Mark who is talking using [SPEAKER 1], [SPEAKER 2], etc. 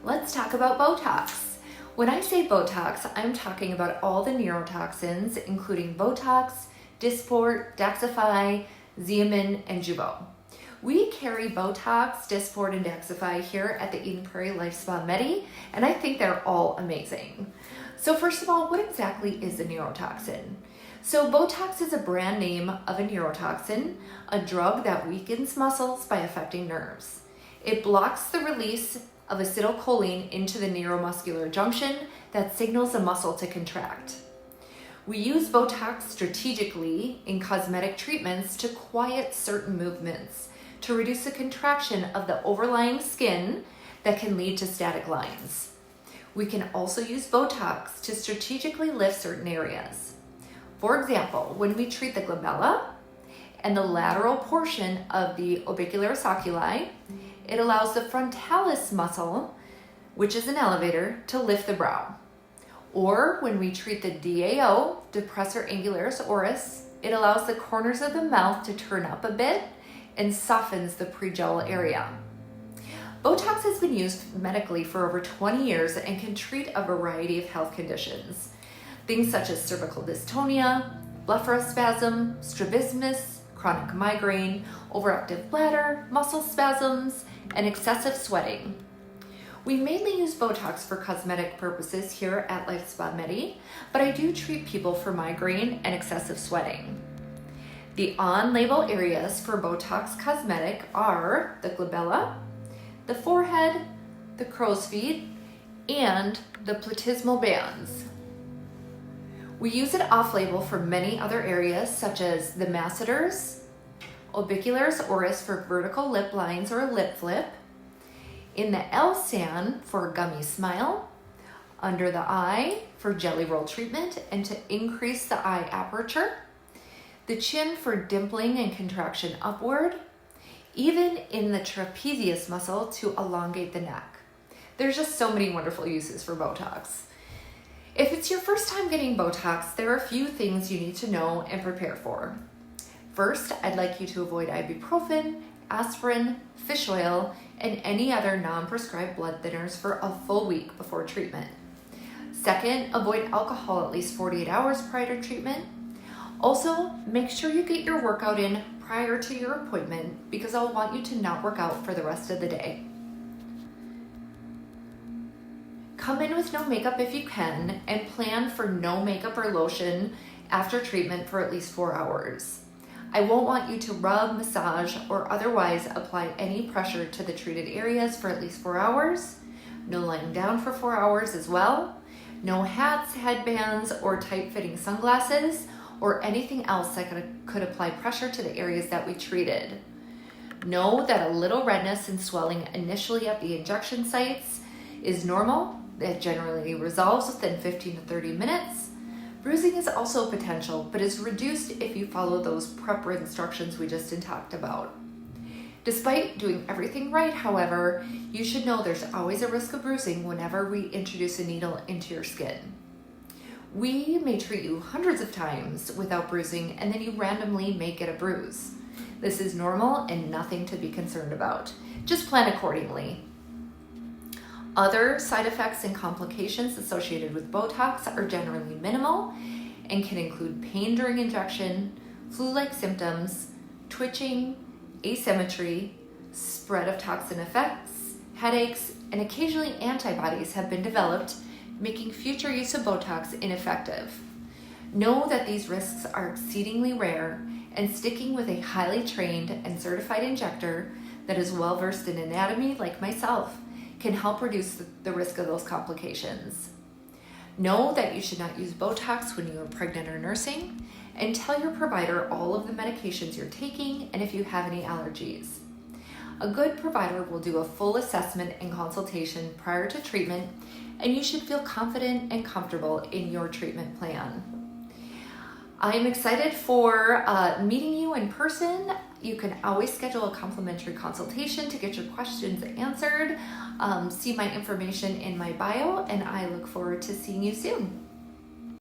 [SPEAKER 1] Let's talk about Botox. When I say Botox, I'm talking about all the neurotoxins, including Botox, Dysport, Daxxify, Xeomin, and Jeuveau. We carry Botox, Dysport, and Daxxify here at the Eden Prairie Life Spa Medi, and I think they're all amazing. So first of all, what exactly is a neurotoxin? So Botox is a brand name of a neurotoxin, a drug that weakens muscles by affecting nerves. It blocks the release of acetylcholine into the neuromuscular junction that signals a muscle to contract. We use Botox strategically in cosmetic treatments to quiet certain movements, to reduce the contraction of the overlying skin that can lead to static lines. We can also use Botox to strategically lift certain areas. For example, when we treat the glabella and the lateral portion of the orbicularis oculi, it allows the frontalis muscle, which is an elevator, to lift the brow. Or when we treat the DAO, depressor angularis oris, it allows the corners of the mouth to turn up a bit and softens the prejowl area. Botox has been used medically for over 20 years and can treat a variety of health conditions. Things such as cervical dystonia, blepharospasm, strabismus, chronic migraine, overactive bladder, muscle spasms, and excessive sweating. We mainly use Botox for cosmetic purposes here at Life Spa Medi, but I do treat people for migraine and excessive sweating. The on-label areas for Botox cosmetic are the glabella, the forehead, the crow's feet, and the platysmal bands. We use it off-label for many other areas such as the masseters, orbicularis oris for vertical lip lines or a lip flip, in the LSAN for a gummy smile, under the eye for jelly roll treatment and to increase the eye aperture, the chin for dimpling and contraction upward, even in the trapezius muscle to elongate the neck. There's just so many wonderful uses for Botox. If it's your first time getting Botox, there are a few things you need to know and prepare for. First, I'd like you to avoid ibuprofen, aspirin, fish oil, and any other non-prescribed blood thinners for a full week before treatment. Second, avoid alcohol at least 48 hours prior to treatment. Also, make sure you get your workout in prior to your appointment because I'll want you to not work out for the rest of the day. Come in with no makeup if you can, and plan for no makeup or lotion after treatment for at least 4 hours. I won't want you to rub, massage, or otherwise apply any pressure to the treated areas for at least 4 hours. No lying down for 4 hours as well. No hats, headbands, or tight-fitting sunglasses, or anything else that could apply pressure to the areas that we treated. Know that a little redness and swelling initially at the injection sites is normal. It generally resolves within 15 to 30 minutes. Bruising is also potential, but is reduced if you follow those prep instructions we just talked about. Despite doing everything right, however, you should know there's always a risk of bruising whenever we introduce a needle into your skin. We may treat you hundreds of times without bruising, and then you randomly may get a bruise. This is normal and nothing to be concerned about. Just plan accordingly. Other side effects and complications associated with Botox are generally minimal and can include pain during injection, flu-like symptoms, twitching, asymmetry, spread of toxin effects, headaches, and occasionally antibodies have been developed, making future use of Botox ineffective. Know that these risks are exceedingly rare, and sticking with a highly trained and certified injector that is well-versed in anatomy like myself can help reduce the risk of those complications. Know that you should not use Botox when you are pregnant or nursing, and tell your provider all of the medications you're taking and if you have any allergies. A good provider will do a full assessment and consultation prior to treatment, and you should feel confident and comfortable in your treatment plan. I'm excited for meeting you in person. You can always schedule a complimentary consultation to get your questions answered. See my information in my bio, and I look forward to seeing you soon.